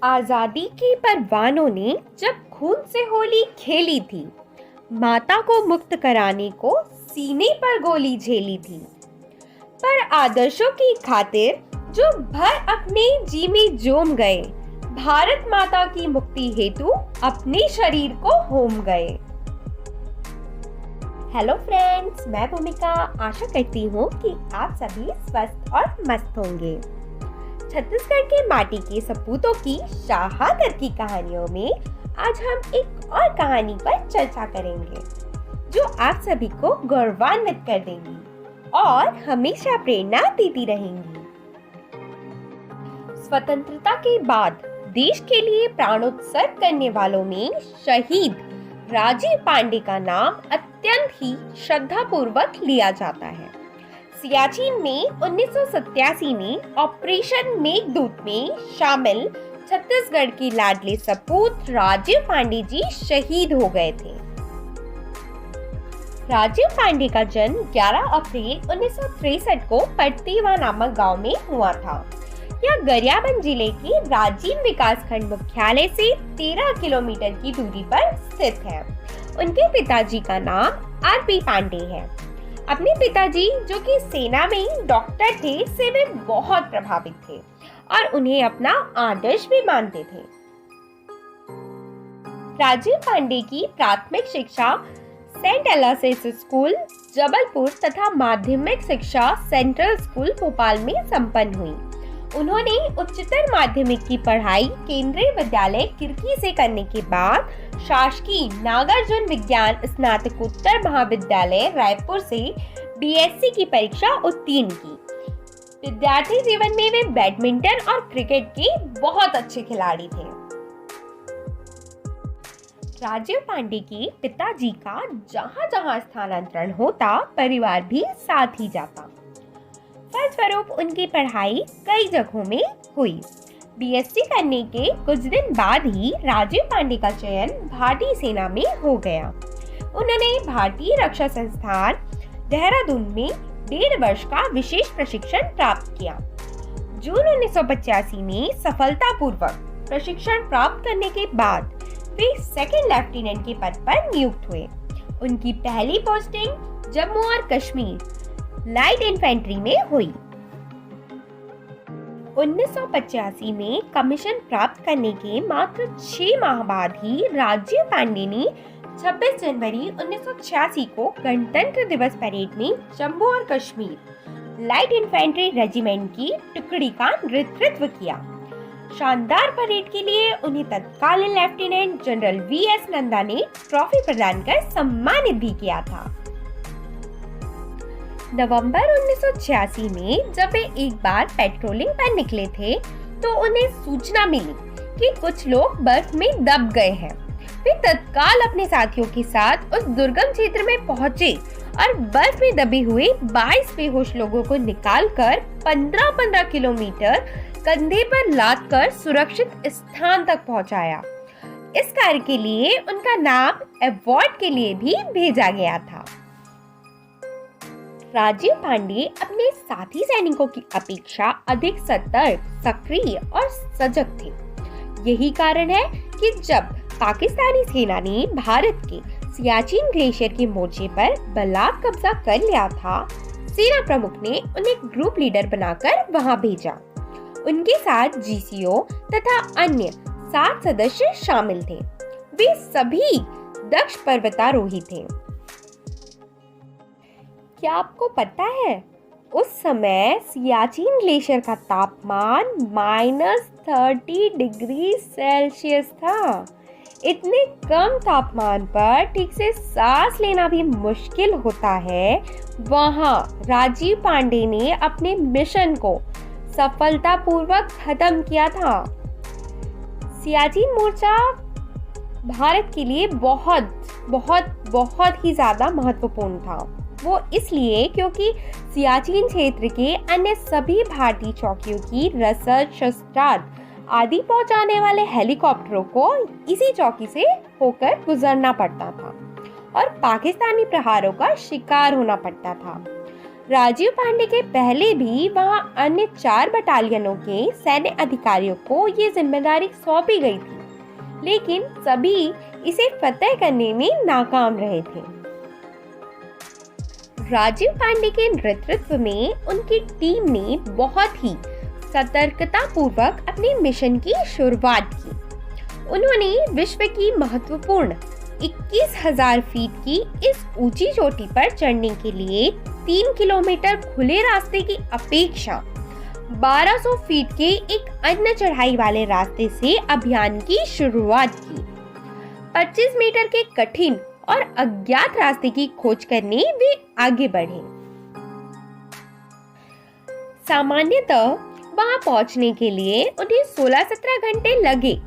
आजादी के परवानों ने जब खून से होली खेली थी, माता को मुक्त कराने को सीने पर गोली झेली थी। पर आदर्शों की खातिर जो भर अपने जी में जोम गए, भारत माता की मुक्ति हेतु अपने शरीर को होम गए। हेलो फ्रेंड्स, मैं भूमिका आशा करती हूँ कि आप सभी स्वस्थ और मस्त होंगे। छत्तीसगढ़ के माटी के सपूतों की शहादत की कहानियों में आज हम एक और कहानी पर चर्चा करेंगे जो आप सभी को गौरवान्वित कर देंगी और हमेशा प्रेरणा देती रहेंगी। स्वतंत्रता के बाद देश के लिए प्राणोत्सर्ग करने वालों में शहीद राजीव पांडे का नाम अत्यंत ही श्रद्धापूर्वक लिया जाता है। सियाचिन में 1987 में ऑपरेशन मेघदूत में शामिल छत्तीसगढ़ के लाडले सपूत राजीव पांडे जी शहीद हो गए थे। राजीव पांडे का जन्म 11 अप्रैल 1963 को पटतीवा नामक गांव में हुआ था। यह गरियाबंद जिले के राजीव विकासखंड मुख्यालय से 13 किलोमीटर की दूरी पर स्थित है। उनके पिताजी का नाम आर.पी. पांडे है। अपने पिताजी जो कि सेना में डॉक्टर थे, से वे बहुत प्रभावित थे और उन्हें अपना आदर्श भी मानते थे। राजीव पांडे की प्राथमिक शिक्षा सेंट एलासिस स्कूल जबलपुर तथा माध्यमिक शिक्षा सेंट्रल स्कूल भोपाल में संपन्न हुई। उन्होंने उच्चतर माध्यमिक की पढ़ाई केंद्रीय विद्यालय किरकी से करने के बाद शासकीय नागार्जुन विज्ञान स्नातकोत्तर महाविद्यालय रायपुर से बीएससी की परीक्षा उत्तीर्ण की। विद्यार्थी जीवन में वे बैडमिंटन और क्रिकेट के बहुत अच्छे खिलाड़ी थे। राजीव पांडे के पिताजी का जहां जहां स्थानांतरण होता, परिवार भी साथ ही जाता। फलस्वरूप उनकी पढ़ाई कई जगहों में हुई। बीएससी करने के कुछ दिन बाद ही राजीव पांडे का चयन भारतीय सेना में हो गया। उन्होंने भारतीय रक्षा संस्थान देहरादून में 1.5 वर्ष का विशेष प्रशिक्षण प्राप्त किया। जून 1985 में सफलतापूर्वक प्रशिक्षण प्राप्त करने के बाद वे सेकंड लेफ्टिनेंट के पद पर नियुक्त हुए। उनकी पहली पोस्टिंग जम्मू और कश्मीर लाइट इन्फेंट्री में हुई। 1985 में कमीशन प्राप्त करने के मात्र 6 माह बाद ही राजीव पांडे ने 26 जनवरी 1986 को गणतंत्र दिवस परेड में जम्मू और कश्मीर लाइट इन्फेंट्री रेजिमेंट की टुकड़ी का नेतृत्व किया। शानदार परेड के लिए उन्हें तत्कालीन लेफ्टिनेंट जनरल वी.एस. नंदा ने ट्रॉफी प्रदान कर सम्मानित भी किया था। नवंबर 1986 में जब वे एक बार पेट्रोलिंग पर निकले थे तो उन्हें सूचना मिली कि कुछ लोग बर्फ में दब गए हैं। वे तत्काल अपने साथियों के साथ उस दुर्गम क्षेत्र में पहुंचे और बर्फ में दबे हुए 22 बेहोश लोगों को निकालकर 15-15 किलोमीटर कंधे पर लादकर सुरक्षित स्थान तक पहुंचाया। इस कार्य के लिए उनका नाम अवार्ड के लिए भी भेजा गया था। राजीव पांडे अपने साथी सैनिकों की अपेक्षा अधिक सतर्क, सक्रिय और सजग थे। यही कारण है कि जब पाकिस्तानी सेना ने भारत के सियाचिन ग्लेशियर के मोर्चे पर बलात् कब्जा कर लिया था, सेना प्रमुख ने उन्हें ग्रुप लीडर बनाकर वहां भेजा। उनके साथ जीसीओ तथा अन्य 7 सदस्य शामिल थे। वे सभी दक्ष पर्वतारोही थे। क्या आपको पता है उस समय सियाचिन ग्लेशियर का तापमान -30 डिग्री सेल्सियस था। इतने कम तापमान पर ठीक से सांस लेना भी मुश्किल होता है। वहां राजीव पांडे ने अपने मिशन को सफलतापूर्वक खत्म किया था। सियाचिन मोर्चा भारत के लिए बहुत बहुत बहुत ही ज्यादा महत्वपूर्ण था। वो इसलिए क्योंकि सियाचिन क्षेत्र के अन्य सभी भारतीय चौकियों की रसद, शस्त्रास्त्र आदि पहुंचाने वाले हेलीकॉप्टरों को इसी चौकी से होकर गुजरना पड़ता था और पाकिस्तानी प्रहारों का शिकार होना पड़ता था। राजीव पांडे के पहले भी वहां अन्य 4 बटालियनों के सैन्य अधिकारियों को ये जिम्मेदारी सौंपी गई थी, लेकिन सभी इसे फतेह करने में नाकाम रहे थे। राजीव पांडे के नेतृत्व में उनकी टीम ने बहुत ही सतर्कता पूर्वक अपने मिशन की शुरुआत की। उन्होंने विश्व की महत्वपूर्ण 21,000 फीट की इस ऊंची चोटी पर चढ़ने के लिए 3 किलोमीटर खुले रास्ते की अपेक्षा 1200 फीट के एक अन्य चढ़ाई वाले रास्ते से अभियान की शुरुआत की। 25 मीटर के कठिन और अज्ञात रास्ते की खोज करने वे आगे बढ़े। सामान्यतः वहां पहुंचने के लिए उन्हें 16-17 घंटे लगे।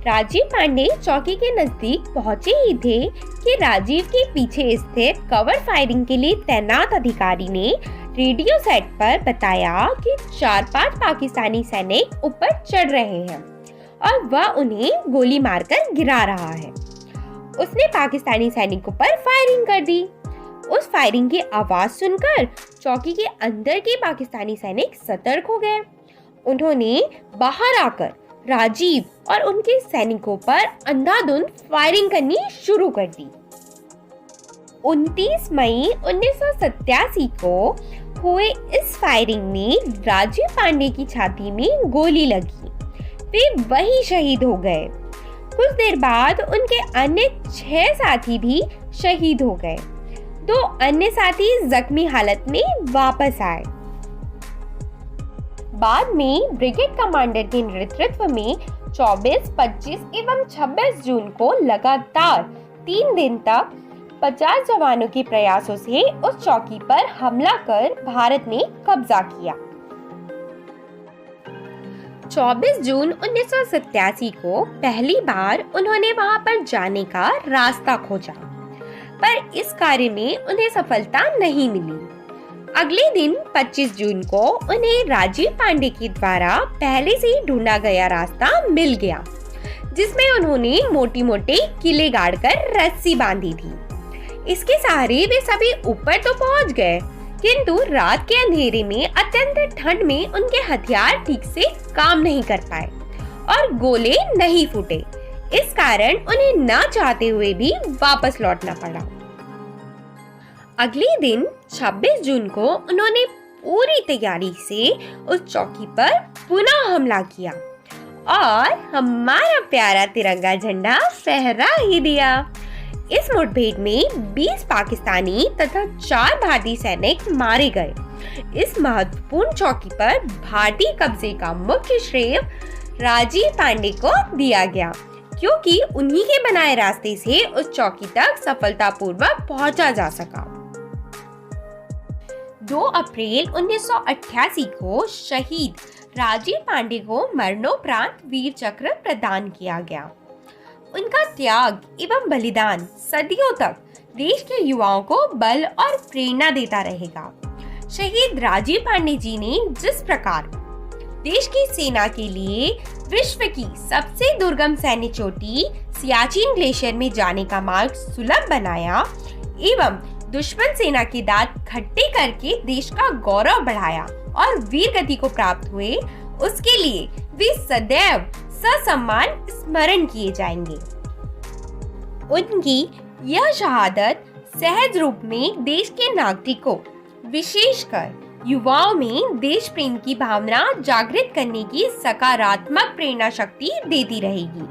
राजीव पांडे चौकी के नजदीक पहुंचे ही थे कि राजीव के पीछे स्थित कवर फायरिंग के लिए तैनात अधिकारी ने रेडियो सेट पर बताया कि 4-5 पाकिस्तानी सैनिक ऊपर चढ़ रहे हैं और वह उन्हें गोली मारकर गिरा रहा है। उसने पाकिस्तानी सैनिकों पर फायरिंग कर दी। उस फायरिंग की आवाज सुनकर चौकी के अंदर के पाकिस्तानी सैनिक सतर्क हो गए। उन्होंने बाहर आकर राजीव और उनके सैनिकों पर अंधाधुंध फायरिंग करनी शुरू कर दी। 29 मई 1987 को हुए इस फायरिंग में राजीव पांडे की छाती में गोली लगी। वे वहीं शहीद हो गए। कुछ देर बाद उनके अन्य 6 साथी भी शहीद हो गए। 2 अन्य साथी जख्मी हालत में वापस आए। बाद में ब्रिगेड कमांडर के नेतृत्व में 24, 25 एवं 26 जून को लगातार 3 दिन तक 50 जवानों के प्रयासों से उस चौकी पर हमला कर भारत ने कब्जा किया। 24 जून 1987 को पहली बार उन्होंने वहां पर जाने का रास्ता खोजा, पर इस कार्य में उन्हें सफलता नहीं मिली। अगले दिन 25 जून को उन्हें राजीव पांडे के द्वारा पहले से ही ढूंढा गया रास्ता मिल गया, जिसमें उन्होंने मोटी मोटी किले गाड़कर रस्सी बांधी थी। इसके सहारे वे सभी ऊपर तो पहुंच गए, किंतु रात के अंधेरे में अत्यंत ठंड में उनके हथियार ठीक से काम नहीं कर पाए और गोले नहीं फूटे। इस कारण उन्हें न चाहते हुए भी वापस लौटना पड़ा। अगले दिन 26 जून को उन्होंने पूरी तैयारी से उस चौकी पर पुनः हमला किया और हमारा प्यारा तिरंगा झंडा फहरा ही दिया। इस मुठभेड़ में 20 पाकिस्तानी तथा 4 भारतीय सैनिक मारे गए। इस महत्वपूर्ण चौकी पर भारतीय कब्जे का मुख्य श्रेय राजीव पांडे को दिया गया, क्योंकि उन्हीं के बनाए रास्ते से उस चौकी तक सफलतापूर्वक पहुंचा जा सका। 2 अप्रैल 1988 को शहीद राजीव पांडे को मरणोपरांत वीर चक्र प्रदान किया गया। उनका त्याग एवं बलिदान सदियों तक देश के युवाओं को बल और प्रेरणा देता रहेगा। शहीद राजीव पांडे जी ने जिस प्रकार देश की सेना के लिए विश्व की सबसे दुर्गम सैन्य चोटी सियाचिन ग्लेशियर में जाने का मार्ग सुलभ बनाया एवं दुश्मन सेना के दांत खट्टे करके देश का गौरव बढ़ाया और वीर गति को प्राप्त हुए, उसके लिए वे सदैव ससम्मान स्मरण किए जाएंगे। उनकी यह शहादत सहज रूप में देश के नागरिकों, विशेषकर युवाओं में देश प्रेम की भावना जागृत करने की सकारात्मक प्रेरणा शक्ति देती रहेगी।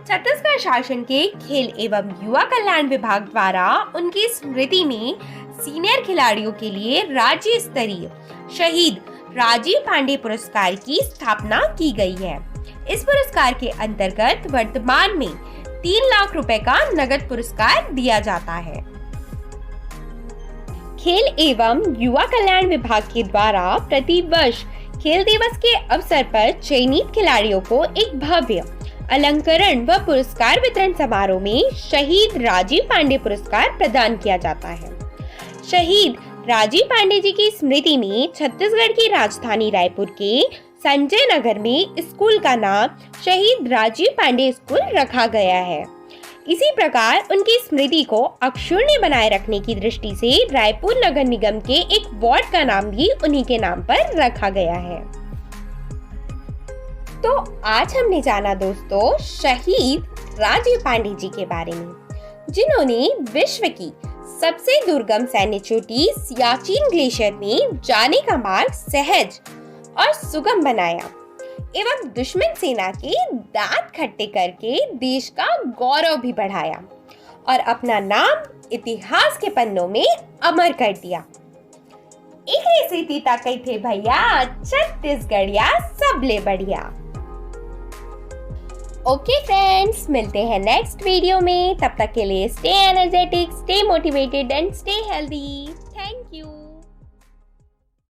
छत्तीसगढ़ शासन के खेल एवं युवा कल्याण विभाग द्वारा उनकी स्मृति में सीनियर खिलाड़ियों के लिए राज्य स्तरीय शहीद राजीव पांडे पुरस्कार की स्थापना की गई है। इस पुरस्कार के अंतर्गत वर्तमान में 3 लाख रुपए का नगद पुरस्कार दिया जाता है। खेल एवं युवा कल्याण विभाग के द्वारा प्रतिवर्ष खेल दिवस के अवसर पर चयनित खिलाड़ियों को एक भव्य अलंकरण व पुरस्कार वितरण समारोह में शहीद राजीव पांडे पुरस्कार प्रदान किया जाता है। शहीद राजीव पांडे जी की स्मृति में छत्तीसगढ़ की राजधानी रायपुर के संजय नगर में स्कूल का नाम शहीद राजीव पांडे स्कूल रखा गया है। इसी प्रकार उनकी स्मृति को अक्षुण्ण बनाए रखने की दृष्टि से रायपुर नगर निगम के एक वार्ड का नाम भी उन्हीं के नाम पर रखा गया है। तो आज हमने जाना दोस्तों शहीद राजीव पांडे जी के बारे में, जिन्होंने विश्व की सबसे दुर्गम सैन्य चोटी सियाचिन ग्लेशियर में जाने का मार्ग सहज और सुगम बनाया एवं दुश्मन सेना के दांत खट्टे करके देश का गौरव भी बढ़ाया और अपना नाम इतिहास के पन्नों में अमर कर दिया। एक ऐसे तीता कही थे भैया, छत्तीसगढ़िया सबले बढ़िया। ओके फ्रेंड्स, मिलते हैं नेक्स्ट वीडियो में। तब तक के लिए stay energetic, stay motivated and stay healthy.